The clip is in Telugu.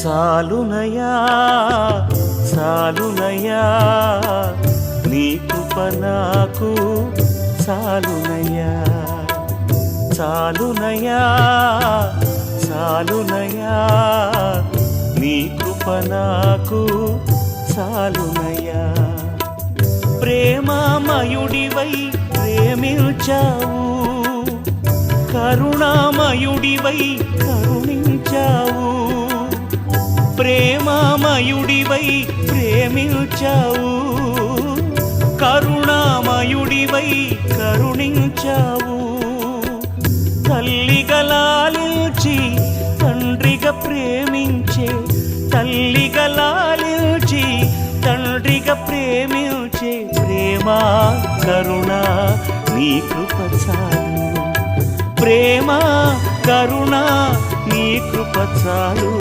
చాలునయా చాలునయా నీ కృప నాకు చాలునయా చాలునయా చాలునయా నీ కృప నాకు చాలునయా ప్రేమమయుడివై ప్రేమించావు కరుణామయుడివై కరుణించావు ప్రేమమయుడివై ప్రేమించావు కరుణామయుడివై కరుణించావు తల్లిగా లాలించి తండ్రిగా ప్రేమించే తల్లిగా లాలించి తండ్రిగా ప్రేమించే ప్రేమ కరుణ నీ కృప చాలు ప్రేమ కరుణ నీ కృప చాలు